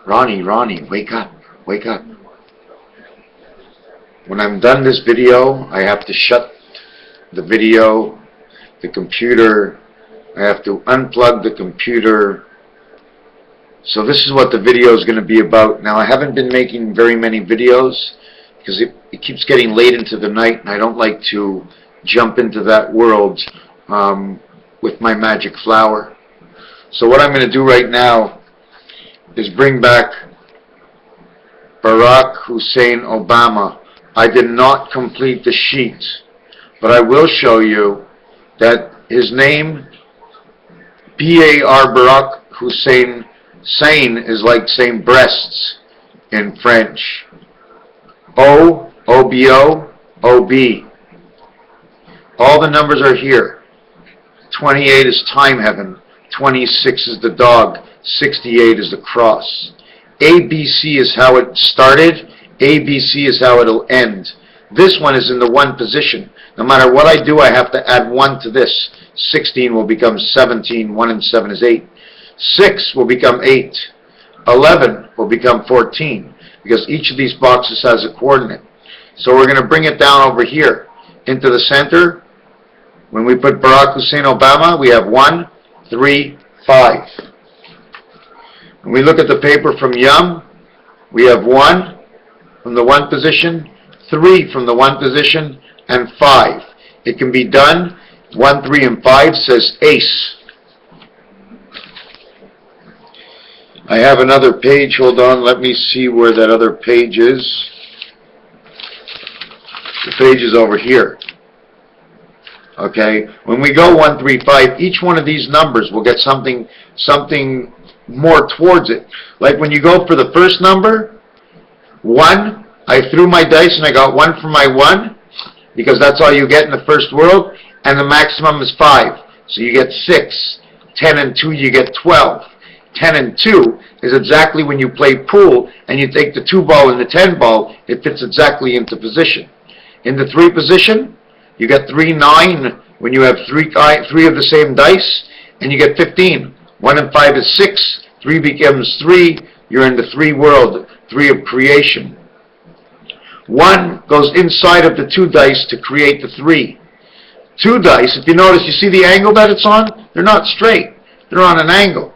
Ronnie, wake up, wake up. When I'm done this video, I have to shut the video, the computer. I have to unplug the computer. So this is what the video is going to be about. Now, I haven't been making very many videos because it keeps getting late into the night, and I don't like to jump into that world with my magic flower. So what I'm going to do right now is bring back Barack Hussein Obama. I did not complete the sheet, but I will show you that his name, B-A-R, Barack Hussein, Sayne is like saying breasts in French. O, O-B-O, O-B. All the numbers are here. 28 is time heaven. 26 is the dog. 68 is the cross. ABC is how it started. ABC is how it'll end. This one is in the 1 position. No matter what I do, I have to add 1 to this. 16 will become 17. 1 and 7 is 8. 6 will become 8. 11 will become 14. Because each of these boxes has a coordinate. So we're going to bring it down over here into the center. When we put Barack Hussein Obama, we have 1, 3, 5. When we look at the paper from Yum, we have 1 from the 1 position, 3 from the 1 position, and 5. It can be done. 1, 3, and 5 says ace. I have another page. Hold on. Let me see where that other page is. The page is over here. Okay. When we go 1, 3, 5, each one of these numbers will get something more towards it. Like when you go for the first number, 1, I threw my dice and I got 1 for my 1, because that's all you get in the first world, and the maximum is 5. So you get 6. 10 and 2, you get 12. 10 and 2 is exactly when you play pool and you take the 2 ball and the 10 ball, it fits exactly into position. In the 3 position, you get 3, 9 when you have 3 of the same dice, and you get 15. 1 and 5 is 6. 3 becomes 3. You're in the 3 world, 3 of creation. 1 goes inside of the 2 dice to create the 3. 2 dice, if you notice, you see the angle that it's on? They're not straight. They're on an angle.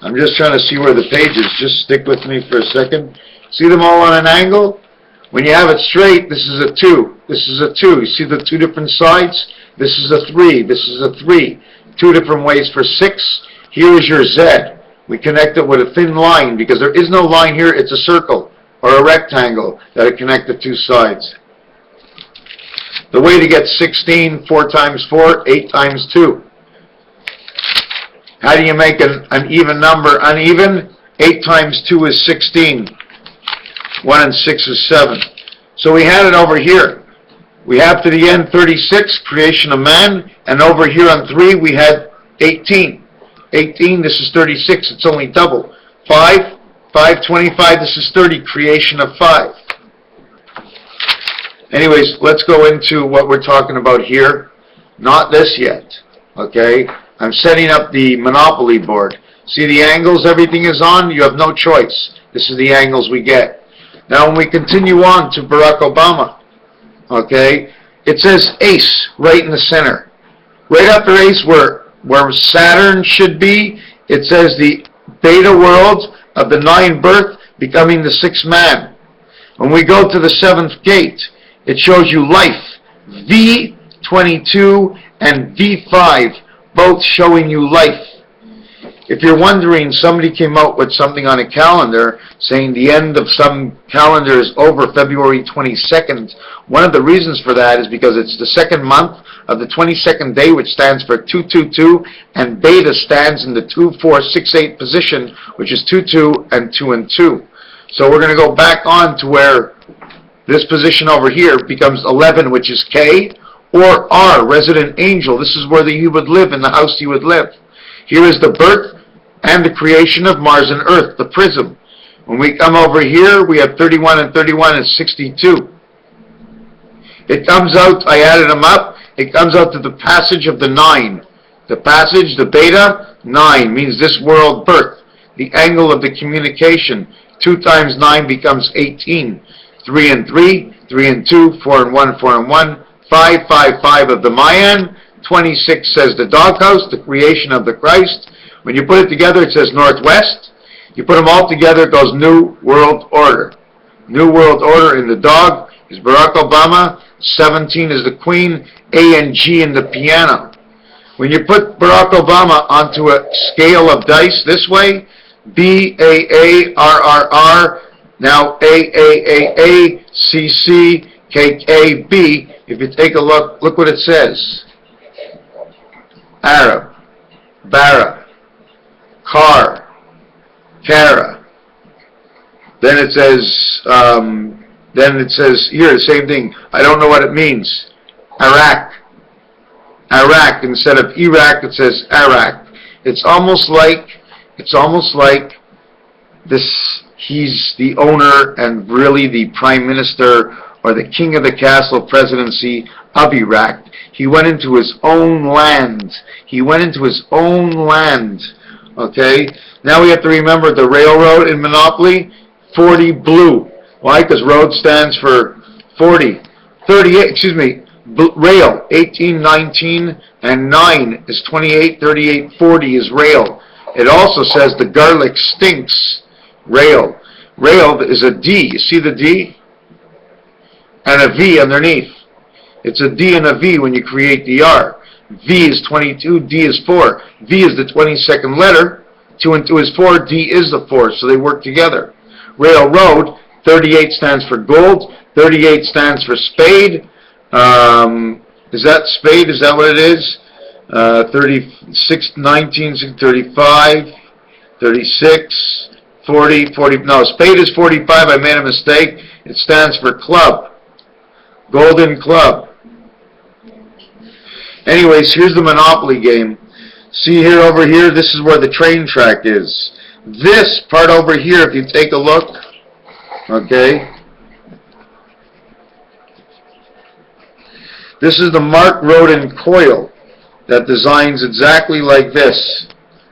I'm just trying to see where the page is. Just stick with me for a second. See them all on an angle? When you have it straight, this is a 2. This is a 2. You see the 2 different sides? This is a 3. This is a 3. 2 different ways for 6. Here is your Z. We connect it with a thin line because there is no line here. It's a circle or a rectangle that it connect the 2 sides. The way to get 16, 4 times 4, 8 times 2. How do you make an even number uneven? 8 times 2 is 16. 1 and 6 is 7. So we had it over here. We have to the end 36, creation of man, and over here on 3 we had 18. 18, this is 36, it's only double. 5, 25, this is 30, creation of 5. Anyways, let's go into what we're talking about here. Not this yet, okay? I'm setting up the Monopoly board. See the angles everything is on? You have no choice. This is the angles we get. Now when we continue on to Barack Obama, okay, it says ace right in the center. Right after ace where Saturn should be, it says the beta world of the 9 birth becoming the 6th man. When we go to the 7th gate, it shows you life. V22 and V5 both showing you life. If you're wondering, somebody came out with something on a calendar saying the end of some calendar is over February 22nd. One of the reasons for that is because it's the 2nd month of the 22nd day, which stands for 222, and beta stands in the 2, 4, 6, 8 position, which is 2, 2, and 2 and 2. So we're going to go back on to where this position over here becomes 11, which is K, or R, resident angel. This is where he would live, in the house he would live. Here is the birth and the creation of Mars and Earth, the prism. When we come over here, we have 31 and 31 is 62. It comes out, I added them up, it comes out to the passage of the 9. The passage, the beta, 9, means this world birth. The angle of the communication, 2 times 9 becomes 18. 3 and 3, 3 and 2, 4 and 1, 4 and 1, 5, 5, 5 of the Mayan, 26 says the doghouse, the creation of the Christ. When you put it together, it says northwest. You put them all together, it goes New World Order. New World Order in the dog is Barack Obama. 17 is the Queen. A and G in the piano. When you put Barack Obama onto a scale of dice this way, B, A, A, R, R, R, now A, A, A, A, C, C, K, K, B. If you take a look, look what it says. Arab, Bara, Car, Kara. Then it says here the same thing. I don't know what it means. Iraq. Iraq instead of Iraq, it says Iraq. It's almost like this. He's the owner and really the prime minister or the king of the castle presidency of Iraq. He went into his own land. He went into his own land. Okay? Now we have to remember the railroad in Monopoly, 40 blue. Why? Because road stands for 40. 38, excuse me, rail, 18, 19, and 9 is 28, 38, 40 is rail. It also says the garlic stinks, rail. Rail is a D. You see the D? And a V underneath. It's a D and a V when you create the R. V is 22, D is 4. V is the 22nd letter. 2 and 2 is 4, D is the 4, so they work together. Railroad, 38 stands for gold, 38 stands for spade. Is that spade? Is that what it is? 36, 19, 35, 36, 40, 40. No, spade is 45. I made a mistake. It stands for club. Golden club. Anyways, here's the Monopoly game. See here, over here, this is where the train track is. This part over here, if you take a look, okay, this is the Mark Rodin coil that designs exactly like this.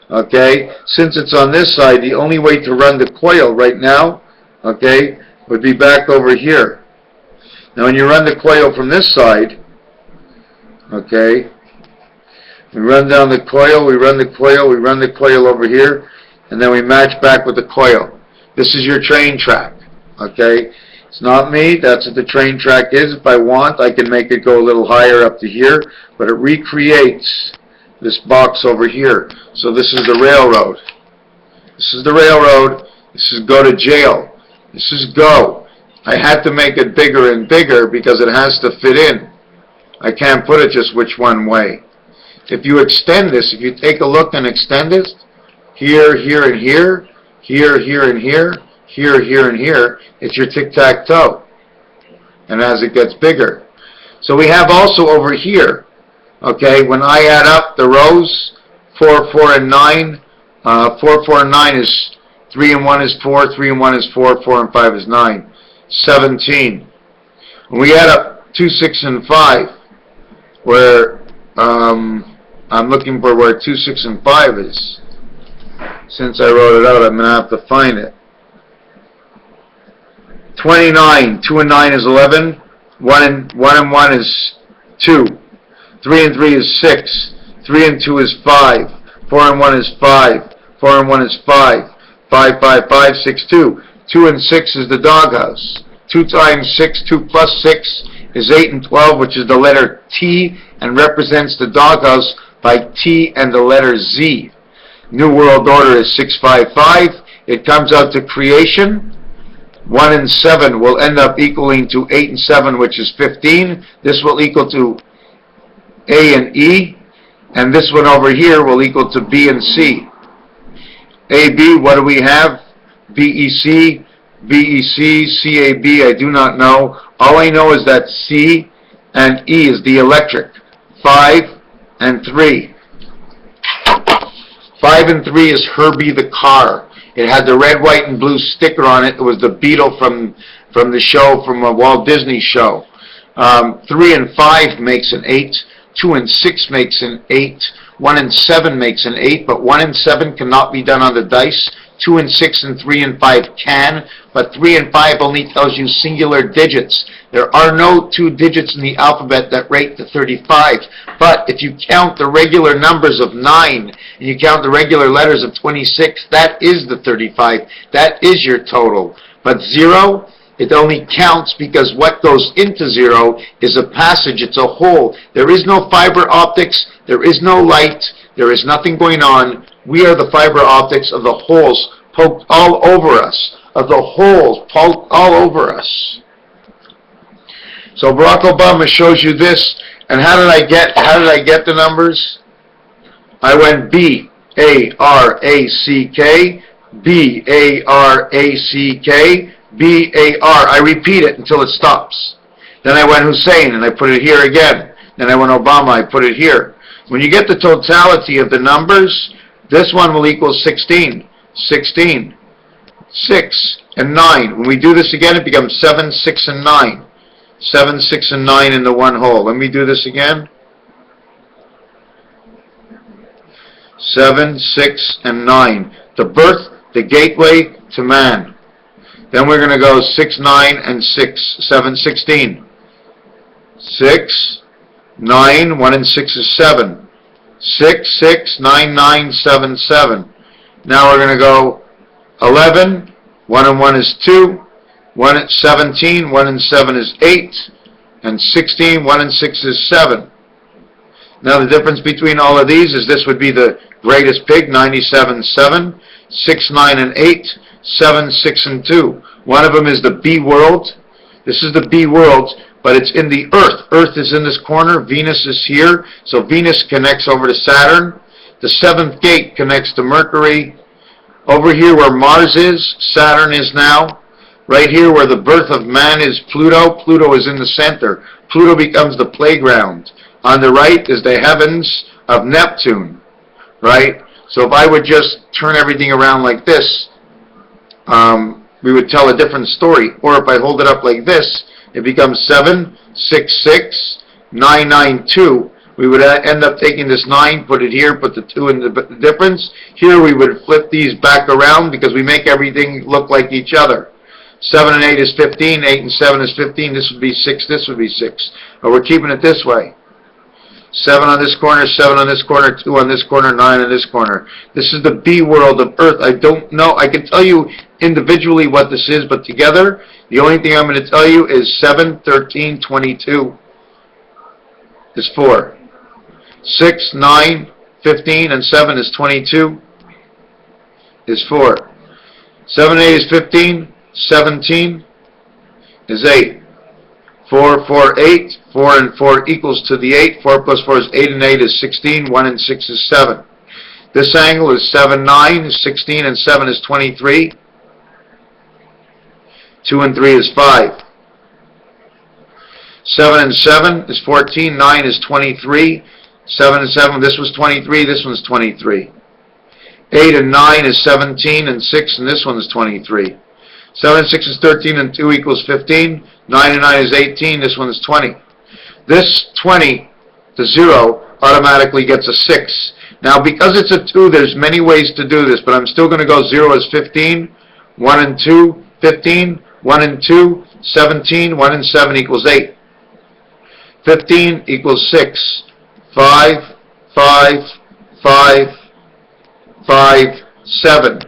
Okay, since it's on this side, the only way to run the coil right now, okay, would be back over here. Now when you run the coil from this side, okay, we run down the coil, we run the coil, we run the coil over here, and then we match back with the coil. This is your train track, okay? It's not me, that's what the train track is. If I want, I can make it go a little higher up to here, but it recreates this box over here. So this is the railroad. This is the railroad. This is go to jail. This is go. I had to make it bigger and bigger because it has to fit in. I can't put it just which one way. If you extend this, if you take a look and extend it, here, here, and here, here, here, and here, here, here, and here, it's your tic-tac-toe. And as it gets bigger. So we have also over here, okay, when I add up the rows, 4, 4, and 9, 4, 4, and 9 is 3 and 1 is 4, 3 and 1 is 4, 4 and 5 is 9. 17. When we add up 2, 6, and 5, where I'm looking for where 2, 6, and 5 is. Since I wrote it out, I'm going to have to find it. 29. 2 and 9 is 11. 1 and 1 is 2. 3 and 3 is 6. 3 and 2 is 5. 4 and 1 is 5. 4 and 1 is 5. 5, 5, 5, 6, 2. 2 and 6 is the doghouse. 2 times 6, 2 plus 6 is 8 and 12, which is the letter T, and represents the doghouse by T and the letter Z. New World Order is 655. It comes out to creation. 1 and 7 will end up equaling to 8 and 7, which is 15. This will equal to A and E. And this one over here will equal to B and C. A, B, what do we have? B, E, C, B, E, C, C, A, B, I do not know. All I know is that C and E is the electric. 5 and 3. 5 and 3 is Herbie the car. It had the red, white, and blue sticker on it. It was the Beetle from the show, from a Walt Disney show. 3 and 5 makes an 8. 2 and 6 makes an 8. 1 and 7 makes an 8, but 1 and 7 cannot be done on the dice. 2 and 6 and 3 and 5 can, but 3 and 5 only tells you singular digits. There are no 2 digits in the alphabet that rate to 35. But if you count the regular numbers of 9, and you count the regular letters of 26, that is the 35. That is your total. But 0, it only counts because what goes into 0 is a passage, it's a hole. There is no fiber optics, there is no light, there is nothing going on. We are the fiber optics of the holes poked all over us, of the holes poked all over us. So Barack Obama shows you this, and how did I get the numbers? I went B-A-R-A-C-K, B-A-R-A-C-K, B-A-R. I repeat it until it stops. Then I went Hussein, and I put it here again. Then I went Obama, I put it here. When you get the totality of the numbers, this one will equal 16. 16. 6 and 9. When we do this again, it becomes 7, 6, and 9. 7, 6, and 9 in the one hole. Let me do this again. 7, 6, and 9. The birth, the gateway to man. Then we're going to go 6, 9, and 6, 7, 16. 6, 9, 1 and 6 is 7. 6, 6, 9, 9, 7, 7. Now we're going to go 11, 1 and 1 is 2, 1 and 17, 1 and 7 is 8, and 16, 1 and 6 is 7. Now the difference between all of these is this would be the greatest pig, 97, 7, 6, 9, and 8, 7, 6, and 2. One of them is the B world. This is the B world, but it's in the Earth. Earth is in this corner. Venus is here. So Venus connects over to Saturn. The 7th gate connects to Mercury. Over here where Mars is, Saturn is now. Right here where the birth of man is Pluto. Pluto is in the center. Pluto becomes the playground. On the right is the heavens of Neptune. Right? So if I would just turn everything around like this, we would tell a different story. Or if I hold it up like this, it becomes 7, 6, 6, 9, 9, 2. We would end up taking this 9, put it here, put the 2 in the difference. Here we would flip these back around because we make everything look like each other. 7 and 8 is 15, 8 and 7 is 15, this would be 6, this would be 6. But we're keeping it this way. 7 on this corner, 7 on this corner, 2 on this corner, 9 on this corner. This is the B world of Earth. I don't know. I can tell you individually what this is, but together, the only thing I'm going to tell you is 7, 13, 22 is 4. 6, 9, 15, and 7 is 22 is 4. 7, 8 is 15, 17 is 8. 4, 4, 8. 4 and 4 equals to the 8. 4 plus 4 is 8 and 8 is 16. 1 and 6 is 7. This angle is 7, 9. 16 and 7 is 23. 2 and 3 is 5. 7 and 7 is 14. 9 is 23. 7 and 7, this was 23. This one's 23. 8 and 9 is 17 and 6, and this one is 23. 7 and 6 is 13 and 2 equals 15. 9 and 9 is 18. This one is 20. This 20, the 0, automatically gets a 6. Now, because it's a 2, there's many ways to do this, but I'm still going to go 0 is 15, 1 and 2, 15, 1 and 2, 17, 1 and 7 equals 8. 15 equals 6, 5, 5, 5, 5, 7.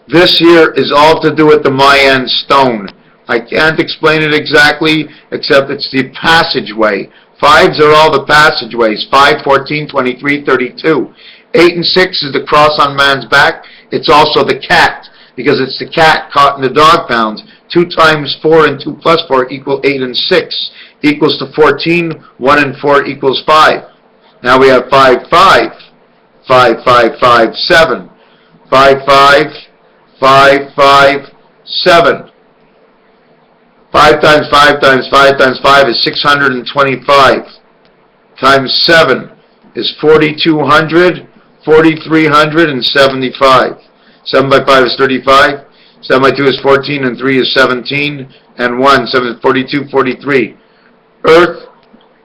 This here is all to do with the Mayan stone. I can't explain it exactly, except it's the passageway. 5s are all the passageways. 5, 14, 23, 32. 8 and 6 is the cross on man's back. It's also the cat, because it's the cat caught in the dog pound. 2 times 4 and 2 plus 4 equal 8 and 6. Equals to 14. 1 and 4 equals 5. Now we have 5, 5. 5, 5, 5, 7. 5, 5, 5, 5, 7. 5 times 5 times 5 times 5 is 625. Times 7 is 4,200, 4,375. 7 by 5 is 35. 7 by 2 is 14, and 3 is 17, and 1, 7 is 42, 43. Earth,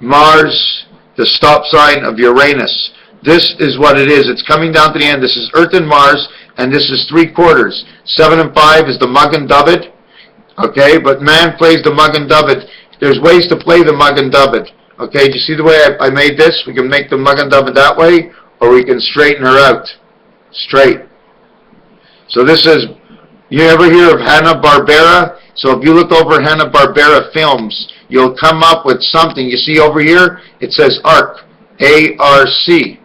Mars, the stop sign of Uranus. This is what it is. It's coming down to the end. This is Earth and Mars, and this is 3/4. 7 and 5 is the Magen David. Okay, but man plays the Magen David. There's ways to play the Magen David. Okay, do you see the way I made this? We can make the Magen David that way, or we can straighten her out. Straight. So this is, you ever hear of Hanna-Barbera? So if you look over Hanna-Barbera films, you'll come up with something. You see over here, it says ARC, A-R-C.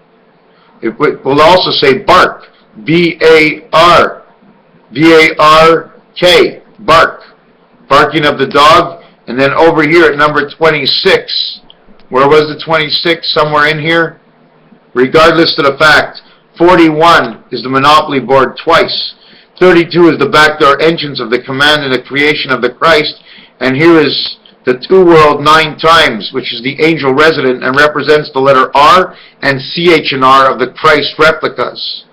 It will also say bark, B-A-R, B-A-R-K, bark, barking of the dog. And then over here at number 26, where was the 26? Somewhere in here. Regardless of the fact, 41 is the Monopoly board twice. 32 is the backdoor entrance of the command and the creation of the Christ. And here is the 2 world 9 times, which is the angel resident and represents the letter R and CH and R of the Christ replicas.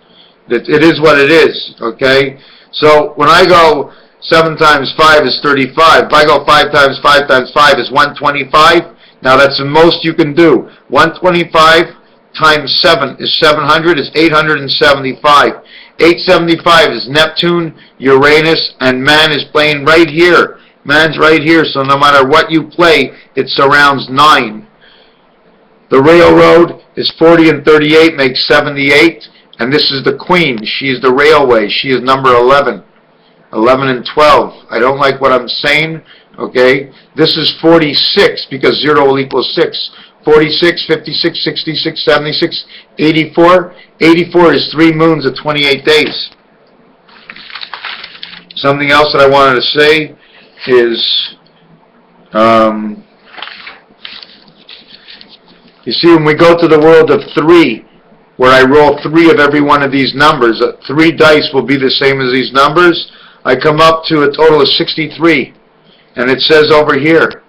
It is what it is, okay? So when I go 7 times 5 is 35. If I go 5 times 5 times 5 is 125. Now that's the most you can do. 125 times 7 is 700, is 875. 875 is Neptune, Uranus, and man is playing right here. Man's right here, so no matter what you play, it surrounds 9. The railroad is 40 and 38, makes 78, and this is the queen. She is the railway. She is number 11. 11 and 12. I don't like what I'm saying, okay? This is 46, because 0 will equal 6. 46, 56, 66, 76, 84. 84 is 3 moons of 28 days. Something else that I wanted to say is, you see, when we go to the world of 3, where I roll 3 of every one of these numbers, 3 dice will be the same as these numbers, I come up to a total of 63. And it says over here,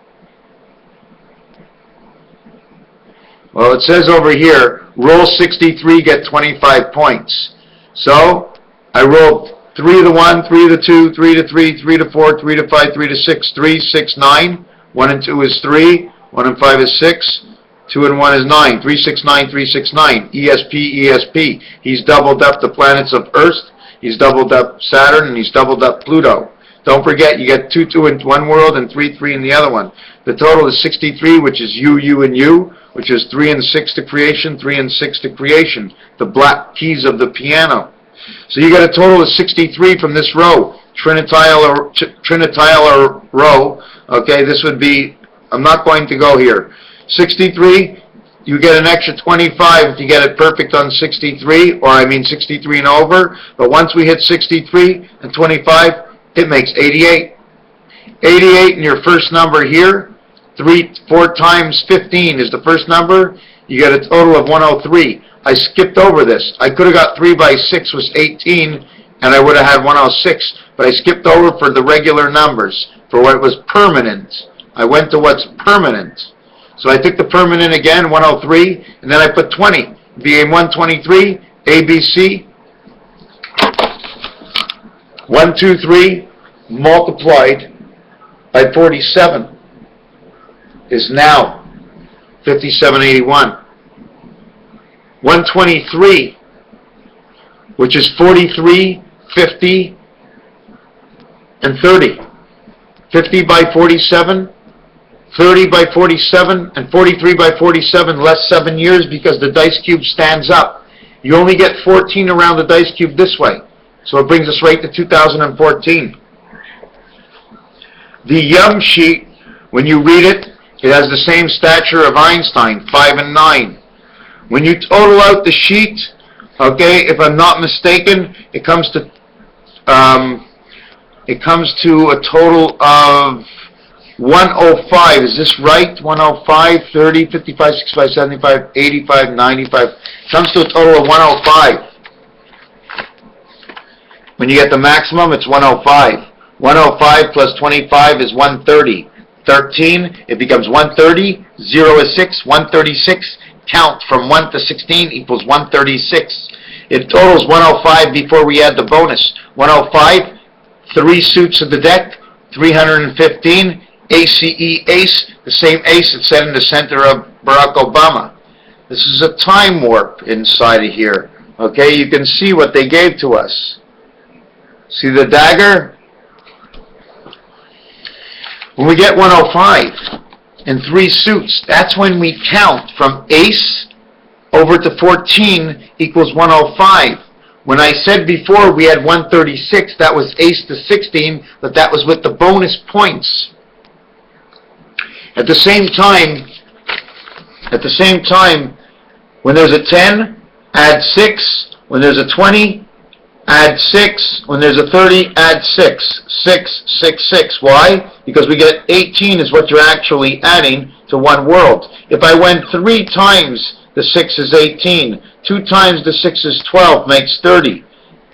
well, it says over here, roll 63, get 25 points. So, I rolled 3 to 1, 3 to 2, 3 to 3, 3 to 4, 3 to 5, 3 to 6, 3, 6, 9. 1 and 2 is 3, 1 and 5 is 6, 2 and 1 is 9. 3, 6, 9, 3, 6, 9. ESP, ESP. He's doubled up the planets of Earth, he's doubled up Saturn, and he's doubled up Pluto. Don't forget, you get 2, 2 in one world and 3, 3 in the other one. The total is 63, which is U, U, and U, which is 3 and 6 to creation, 3 and 6 to creation. The black keys of the piano. So you get a total of 63 from this row, trinitile row. Okay, this would be, I'm not going to go here. 63, you get an extra 25 if you get it perfect on 63, or I mean 63 and over. But once we hit 63 and 25, it makes 88. 88 in your first number here, 4 times 15 is the first number. You get a total of 103. I skipped over this. I could have got 3 by 6 was 18, and I would have had 106. But I skipped over for the regular numbers, for what was permanent. I went to what's permanent. So I took the permanent again, 103, and then I put 20. Became 123, ABC. 123 multiplied by 47 is now 5781. 123, which is 43, 50, and 30. 50 by 47, 30 by 47, and 43 by 47, less 7 years because the dice cube stands up. You only get 14 around the dice cube this way. So it brings us right to 2014. The Yum sheet, when you read it, it has the same stature of Einstein, 5 and 9. When you total out the sheet, okay, if I'm not mistaken, it comes to a total of 105. Is this right? 105, 30, 55, 65, 75, 85, 95. It comes to a total of 105. When you get the maximum, it's 105. 105 plus 25 is 130. 13, it becomes 130. 0 is 6. 136. Count from 1 to 16 equals 136. It totals 105 before we add the bonus. 105, 3 suits of the deck, 315, ACE ace, the same ace that's set in the center of Barack Obama. This is a time warp inside of here. Okay, you can see what they gave to us. See the dagger? When we get 105 in 3 suits, that's when we count from ace over to 14 equals 105. When I said before we had 136, that was ace to 16, but that was with the bonus points. At the same time, when there's a 10, add 6. When there's a 20, add 6. When there's a 30, add 6. 6, 6, 6. Why? Because we get 18 is what you're actually adding to one world. If I went 3 times the 6 is 18. 2 times the 6 is 12, makes 30.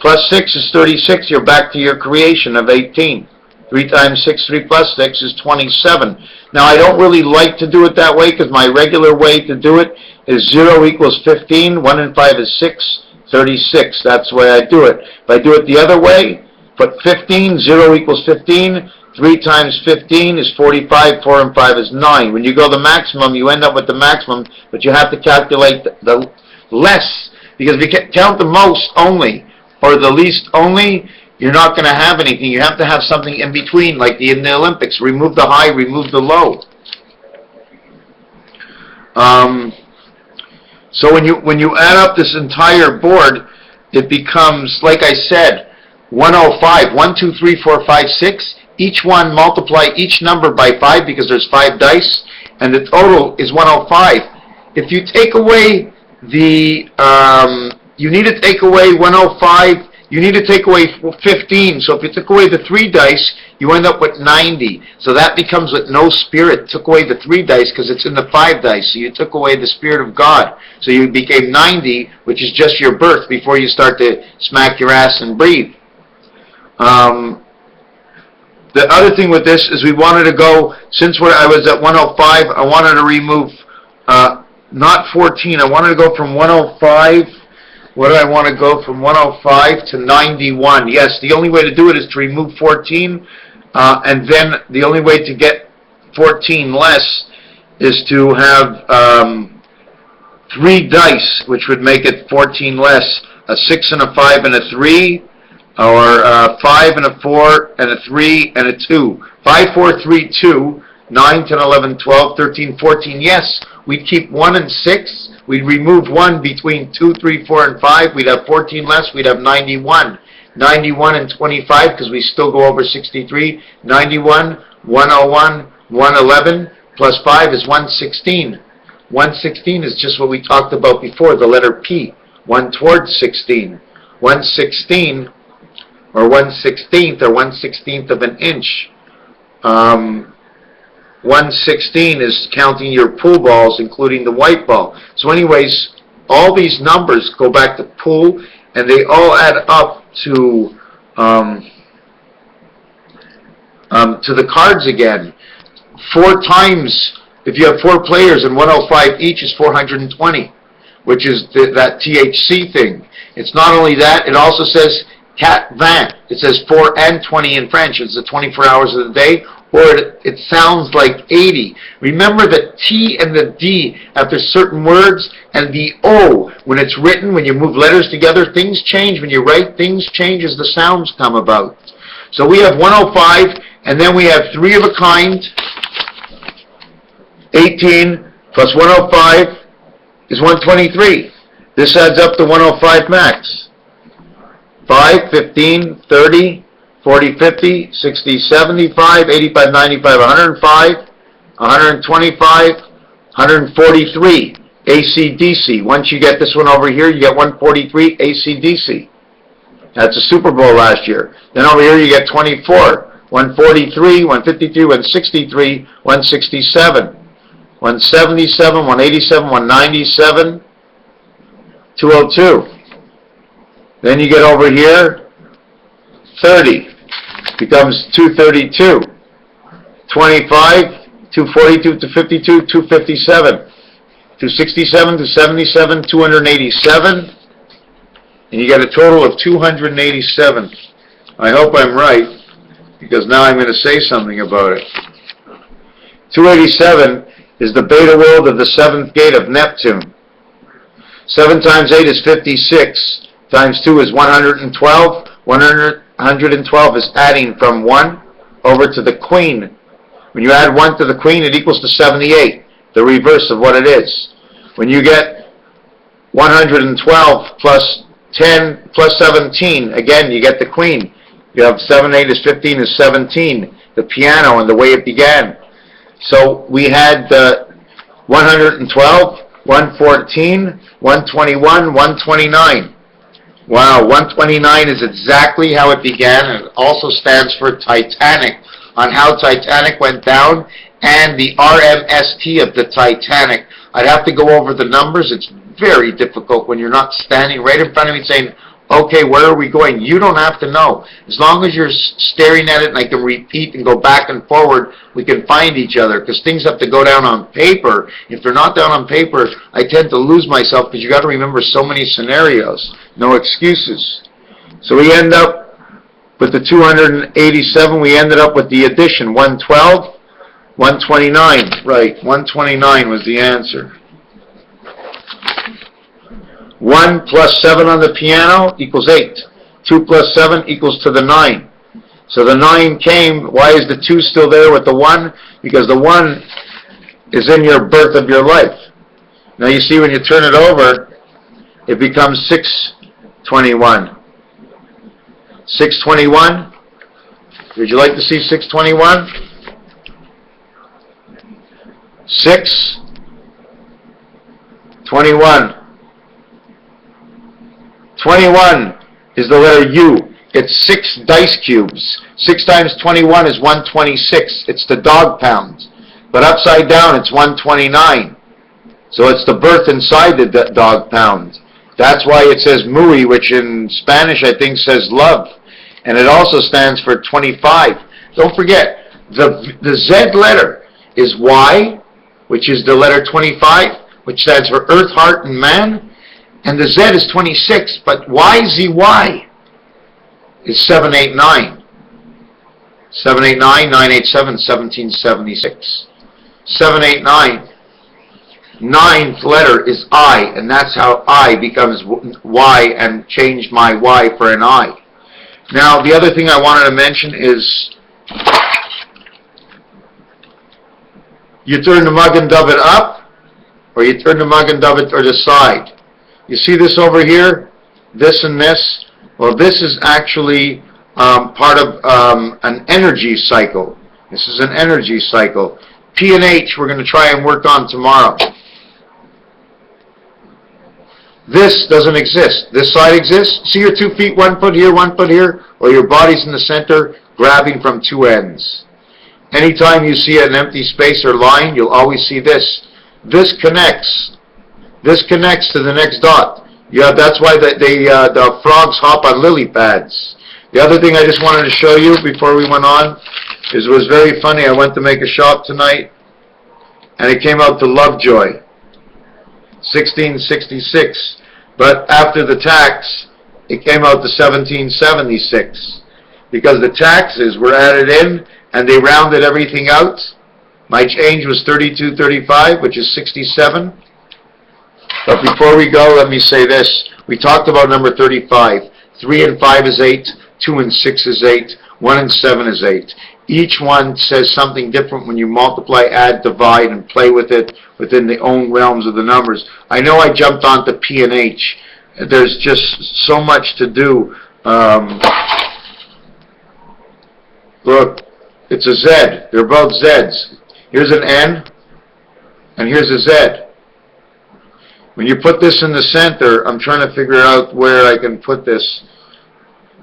Plus 6 is 36, you're back to your creation of 18. 3 times 6, 3 plus 6 is 27. Now I don't really like to do it that way because my regular way to do it is 0 equals 15, 1 and 5 is 6, 36. That's the way I do it. If I do it the other way, put 15, 0 equals 15, 3 times 15 is 45, 4 and 5 is 9. When you go the maximum, you end up with the maximum, but you have to calculate the less, because if you count the most only, or the least only, you're not going to have anything. You have to have something in between, like in the Olympics. Remove the high, remove the low. So when you add up this entire board, it becomes, like I said, 105, 1, 2, 3, 4, 5, 6. Each one multiply each number by 5 because there's 5 dice, and the total is 105. If you take away the, you need to take away 105, you need to take away 15. So if you took away the 3 dice, you end up with 90. So that becomes with no spirit. Took away the 3 dice because it's in the 5 dice. So you took away the Spirit of God. So you became 90, which is just your birth before you start to smack your ass and breathe. The other thing with this is we wanted to go, since I was at 105, I wanted to remove, not 14, I wanted to go from 105, what do I want to go from 105 to 91? Yes, the only way to do it is to remove 14, and then the only way to get 14 less is to have 3 dice, which would make it 14 less, a 6 and a 5 and a 3, or 5 and a 4 and a 3 and a 2. 5, 4, 3, 2, 9, 10, 11, 12, 13, 14. Yes, we'd keep 1 and 6. We'd remove 1 between 2, 3, 4, and 5. We'd have 14 less. We'd have 91. 91 and 25 because we still go over 63. 91, 101, 111 plus 5 is 116. 116 is just what we talked about before, the letter P. 1 towards 16. 116 or 1/16th or 1/16th of an inch. 116 is counting your pool balls, including the white ball. So anyways, all these numbers go back to pool, and they all add up to the cards again. 4 times, if you have 4 players and 105 each is 420, which is that THC thing. It's not only that, it also says 4 It says 4 and 20 in French. It's the 24 hours of the day, or it sounds like 80. Remember the T and the D after certain words, and the O, when it's written, when you move letters together, things change. When you write, things change as the sounds come about. So we have 105, and then we have 3 of a kind. 18 plus 105 is 123. This adds up to 105 max. 5, 15, 30, 40, 50, 60, 75, 85, 95, 105, 125, 143, AC/DC. Once you get this one over here, you get 143 AC/DC. That's a Super Bowl last year. Then over here you get 24, 143, 153, 163, 167, 177, 187, 197, 202. Then you get over here, 30 becomes 232, 25, 242, 252, 257, 267, 277, 287, and you get a total of 287. I hope I'm right, because now I'm going to say something about it. 287 is the beta world of the 7th gate of Neptune. 7 times 8 is 56, times 2 is 112. 112 is adding from 1 over to the queen. When you add 1 to the queen, it equals to 78, the reverse of what it is. When you get 112 plus 10 plus 17, again, you get the queen. You have 7, 8 is 15 is 17, the piano and the way it began. So we had 112, 114, 121, 129. Wow, 129 is exactly how it began, and it also stands for Titanic, on how Titanic went down, and the RMST of the Titanic. I'd have to go over the numbers. It's very difficult when you're not standing right in front of me saying, okay, where are we going? You don't have to know. As long as you're staring at it and I can repeat and go back and forward, we can find each other, because things have to go down on paper. If they're not down on paper, I tend to lose myself, because you got to remember so many scenarios. No excuses. So we end up with the 287. We ended up with the addition, 112, 129. Right, 129 was the answer. 1 plus 7 on the piano equals 8. 2 plus 7 equals to the 9. So the 9 came. Why is the 2 still there with the 1? Because the 1 is in your birth of your life. Now you see, when you turn it over, it becomes 621. 621? Would you like to see 621? 621. 21 is the letter U. It's 6 dice cubes. 6 times 21 is 126. It's the dog pound. But upside down, it's 129. So it's the birth inside the dog pound. That's why it says muy, which in Spanish I think says love. And it also stands for 25. Don't forget, the Z letter is Y, which is the letter 25, which stands for earth, heart, and man. And the Z is 26, but YZY is 789. 789, 987, 1776. 789. 9th letter is I, and that's how I becomes Y, and changed my Y for an I. Now, the other thing I wanted to mention is you turn the Magen David up, or you turn the Magen David to the side. You see this over here? This and this? Well, this is actually part of an energy cycle. This is an energy cycle. P and H we're going to try and work on tomorrow. This doesn't exist. This side exists. See your 2 feet, 1 foot here, 1 foot here? Or your body's in the center, grabbing from 2 ends. Anytime you see an empty space or line, you'll always see this. This connects. This connects to the next dot. Yeah, that's why the frogs hop on lily pads. The other thing I just wanted to show you before we went on is, it was very funny. I went to make a shop tonight, and it came out to Lovejoy, 1666. But after the tax, it came out to 1776. Because the taxes were added in, and they rounded everything out. My change was 32.35, which is 67. But before we go, let me say this. We talked about number 35. 3 and 5 is 8. 2 and 6 is 8. 1 and 7 is 8. Each one says something different when you multiply, add, divide, and play with it within the own realms of the numbers. I know I jumped onto P and H. There's just so much to do. Look, it's a Z. They're both Zs. Here's an N, and here's a Z. When you put this in the center, I'm trying to figure out where I can put this.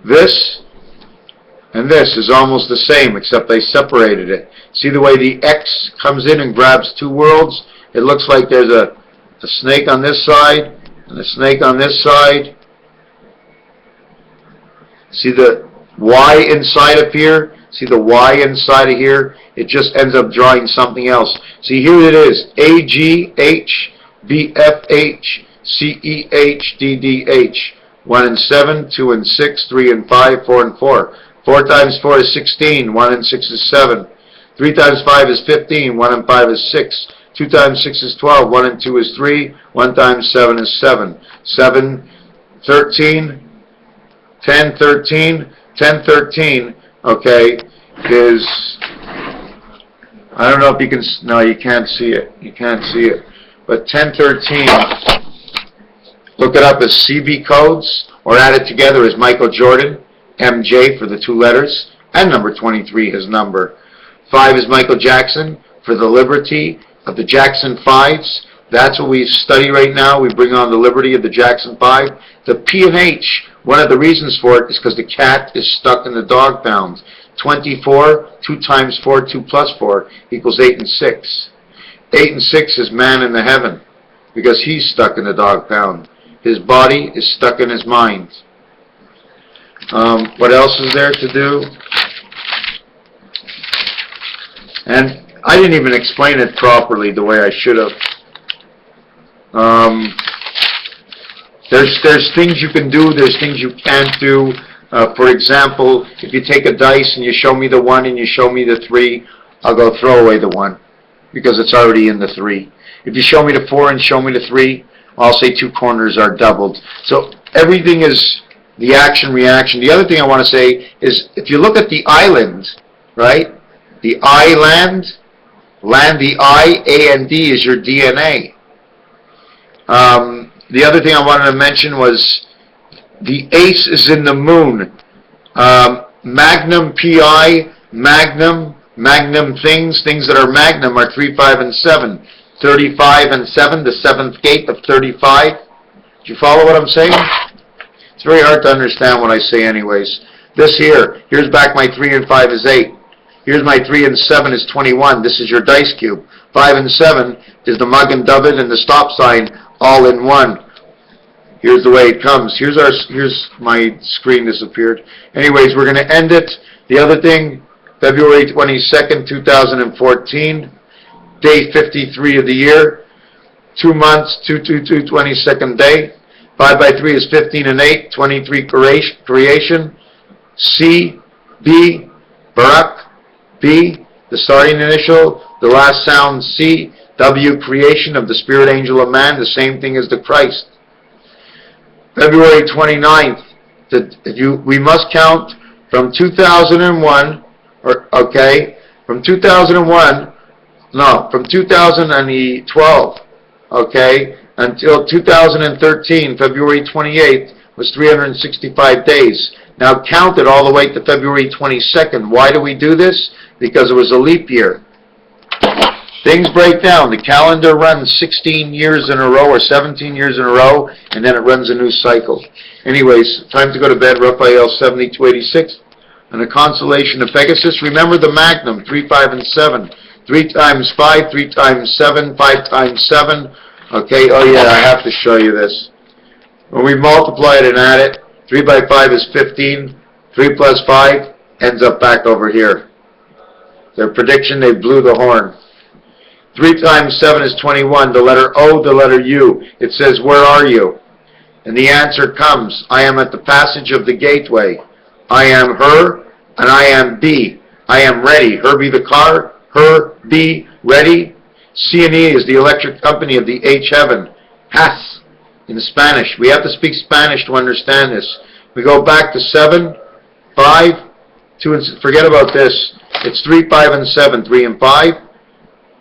This and this is almost the same, except I separated it. See the way the X comes in and grabs 2 worlds? It looks like there's a snake on this side and a snake on this side. See the Y inside of here? See the Y inside of here? It just ends up drawing something else. See, here it is. A, G, H, B, F, H, C, E, H, D, D, H. 1 and 7, 2 and 6, 3 and 5, 4 and 4. 4 times 4 is 16. 1 and 6 is 7. 3 times 5 is 15. 1 and 5 is 6. 2 times 6 is 12. 1 and 2 is 3. 1 times 7 is 7. 7, 13, 10, 13, 10, 13, okay, is, I don't know if you can, no, you can't see it. You can't see it. But 10, 13, look it up as CB codes, or add it together as Michael Jordan, MJ for the 2 letters, and number 23, his number. 5 is Michael Jackson for the liberty of the Jackson 5s. That's what we study right now. We bring on the liberty of the Jackson 5. The P and H, one of the reasons for it is because the cat is stuck in the dog pound. 24, 2 times 4, 2 plus 4 equals 8 and 6. 8 and 6 is man in the heaven because he's stuck in the dog pound. His body is stuck in his mind. What else is there to do? And I didn't even explain it properly the way I should have. There's things you can do, there's things you can't do. For example, if you take a dice and you show me the 1 and you show me the 3, I'll go throw away the 1 because it's already in the 3. If you show me the 4 and show me the 3, I'll say 2 corners are doubled. So everything is the action-reaction. The other thing I want to say is if you look at the island, right, the island, land, the I, A, and D is your DNA. The other thing I wanted to mention was the ace is in the moon. Magnum, PI, magnum, magnum things that are magnum are 3, 5, and 7. 35 and 7, the 7th gate of 35. Do you follow what I'm saying? It's very hard to understand what I say anyways. This here's back my 3 and 5 is 8. Here's my 3 and 7 is 21. This is your dice cube. 5 and 7 is the mug and dovey and the stop sign all in one. Here's the way it comes. Here's my screen disappeared. Anyways, we're going to end it. The other thing, February 22nd, 2014, day 53 of the year, 2 months, 2222, 22nd day. 5 by 3 is 15 and 8, 23 creation. C, B, Barak, B, the starting initial, the last sound C, W, creation of the spirit angel of man, the same thing as the Christ. February 29th, we must count from 2001, from 2001, from 2012, until 2013, February 28th, was 365 days. Now count it all the way to February 22nd. Why do we do this? Because it was a leap year. Things break down. The calendar runs 16 years in a row or 17 years in a row, and then it runs a new cycle. Anyways, time to go to bed. Raphael 7286. And the constellation of Pegasus. Remember the magnum, 3, 5, and 7. 3 times 5, 3 times 7, 5 times 7. Okay, oh yeah, I have to show you this. When we multiply it and add it, 3 by 5 is 15. 3 plus 5 ends up back over here. Their prediction, they blew the horn. 3 times 7 is 21. The letter O, the letter U. It says, where are you? And the answer comes, I am at the passage of the gateway. I am her, and I am B. I am ready. Her be the car, her be ready. C&E is the electric company of the H heaven. Has in Spanish. We have to speak Spanish to understand this. We go back to 7, 5, 2, and forget about this. It's 3, 5, and 7. 3 and 5.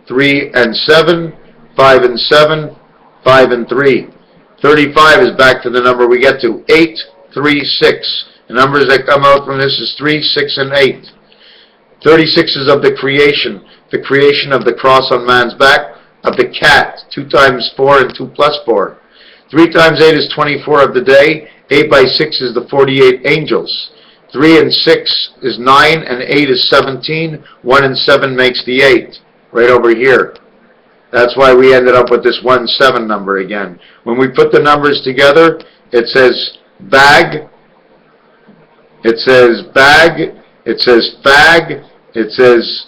3 and 7, 5 and 7, 5 and 3. 35 is back to the number we get to. 8, 3, 6. The numbers that come out from this is 3, 6, and 8. 36 is of the creation of the cross on man's back, of the cat, 2 times 4 and 2 plus 4. 3 times 8 is 24 of the day. 8 by 6 is the 48 angels. 3 and 6 is 9, and 8 is 17. 1 and 7 makes the 8. Right over here. That's why we ended up with this 1-7 number again. When we put the numbers together, it says bag, it says bag, it says fag, it says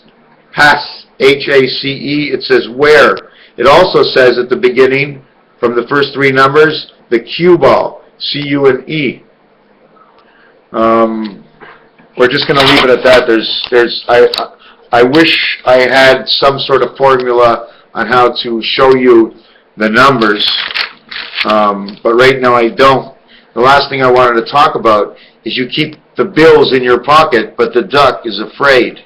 pass, H-A-C-E, it says where. It also says at the beginning, from the first 3 numbers, the cue ball, C-U-N-E. We're just going to leave it at that. I wish I had some sort of formula on how to show you the numbers, but right now I don't. The last thing I wanted to talk about is you keep the bills in your pocket, but the duck is afraid.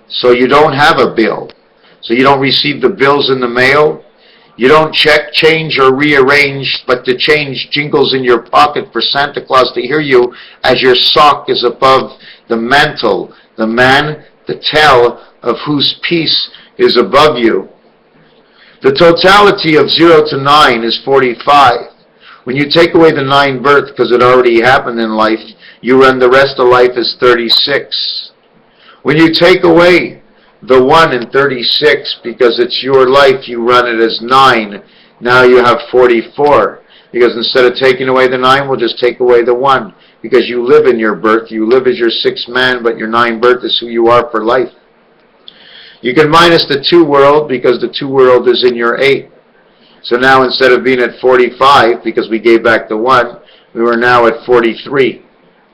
So you don't have a bill. So you don't receive the bills in the mail. You don't check, change, or rearrange, but the change jingles in your pocket for Santa Claus to hear you as your sock is above the mantle, the man, the tell of whose peace is above you. The totality of 0 to 9 is 45. When you take away the 9 birth, because it already happened in life, you run the rest of life as 36. When you take away the 1 in 36, because it's your life, you run it as 9. Now you have 44. Because instead of taking away the 9, we'll just take away the 1. Because you live in your birth. You live as your 6th man, but your 9 birth is who you are for life. You can minus the 2 world, because the 2 world is in your 8. So now instead of being at 45, because we gave back the 1, we were now at 43,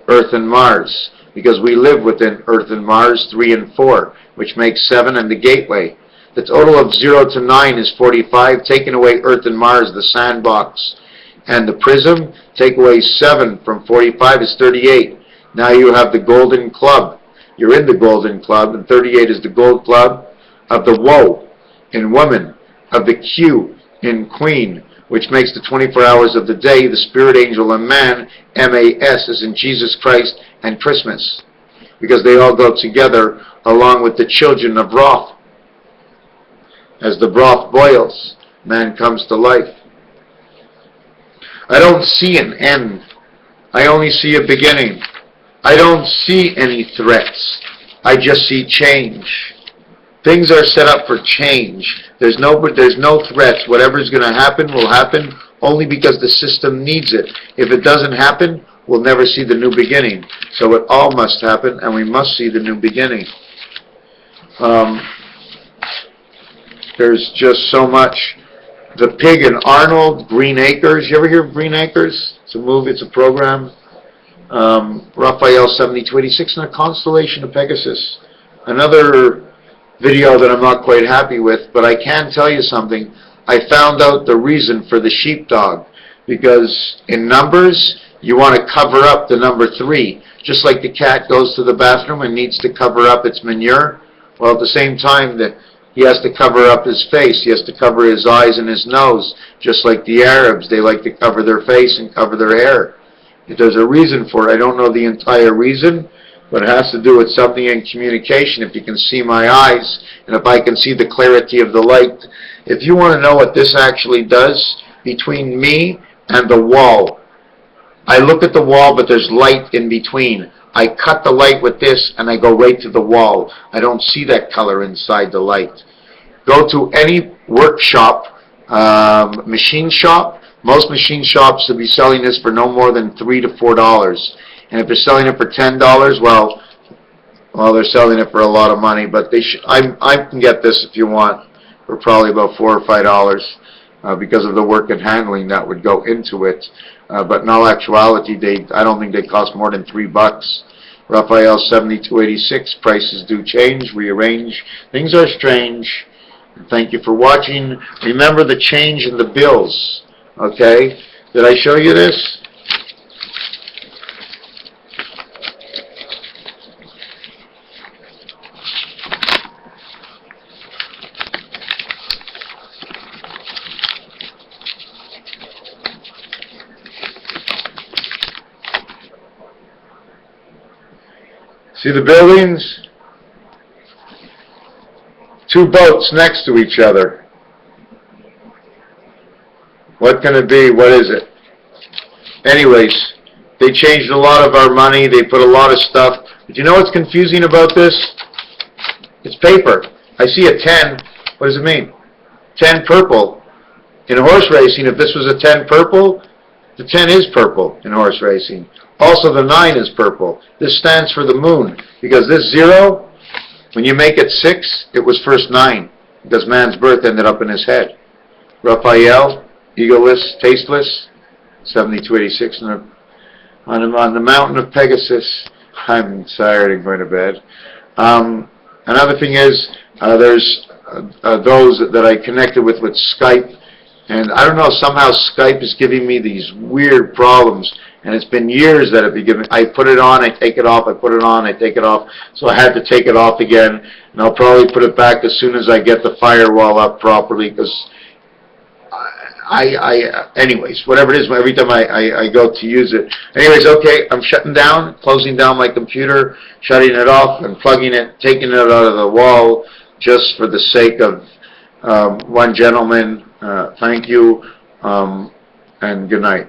Earth and Mars. Because we live within Earth and Mars, 3 and 4, which makes 7 and the gateway. The total of 0 to 9 is 45. Taking away Earth and Mars, the sandbox, and the prism, take away 7 from 45 is 38. Now you have the golden club. You're in the golden club, and 38 is the gold club of the woe in woman, of the Q in queen, which makes the 24 hours of the day, the spirit angel and man, MAS, is in Jesus Christ and Christmas, because they all go together along with the children of Roth. As the broth boils, man comes to life. I don't see an end. I only see a beginning. I don't see any threats. I just see change. Things are set up for change. There's no threats. Whatever's going to happen will happen only because the system needs it. If it doesn't happen, we'll never see the new beginning. So it all must happen, and we must see the new beginning. There's just so much. The Pig and Arnold, Green Acres. You ever hear of Green Acres? It's a movie, it's a program. Raphael 7286 and a constellation of Pegasus. Another video that I'm not quite happy with, but I can tell you something. I found out the reason for the sheepdog. Because in numbers, you want to cover up the number 3. Just like the cat goes to the bathroom and needs to cover up its manure. Well, at the same time, he has to cover up his face. He has to cover his eyes and his nose. Just like the Arabs, they like to cover their face and cover their hair. There's a reason for it. I don't know the entire reason, but it has to do with something in communication. If you can see my eyes, and if I can see the clarity of the light. If you want to know what this actually does between me and the wall, I look at the wall, but there's light in between. I cut the light with this, and I go right to the wall. I don't see that color inside the light. Go to any workshop, machine shop. Most machine shops will be selling this for no more than $3 to $4. And if they're selling it for $10, well, they're selling it for a lot of money. But I can get this if you want for probably about $4 or $5 because of the work and handling that would go into it. But in all actuality, I don't think they cost more than $3. Raphael 7286. Prices do change, rearrange. Things are strange. Thank you for watching. Remember the change in the bills. Okay? Did I show you this? See the buildings? 2 boats next to each other. What can it be? What is it? Anyways, they changed a lot of our money. They put a lot of stuff. But you know what's confusing about this? It's paper. I see a 10. What does it mean? 10 purple. In horse racing, if this was a 10 purple, the 10 is purple in horse racing. Also, the 9 is purple. This stands for the moon. Because this 0, when you make it 6, it was first 9. Because man's birth ended up in his head. Raphael, egoless, tasteless, 7286 on the mountain of Pegasus. I'm tired and going to bed. Another thing is, there's those that I connected with Skype, and I don't know, somehow Skype is giving me these weird problems, and it's been years that it's been giving. I put it on, I take it off, I put it on, I take it off, so I had to take it off again, and I'll probably put it back as soon as I get the firewall up properly, because anyways, whatever it is, every time I go to use it. Anyways, okay, I'm shutting down, closing down my computer, shutting it off, and plugging it, taking it out of the wall, just for the sake of one gentleman. Thank you, and good night.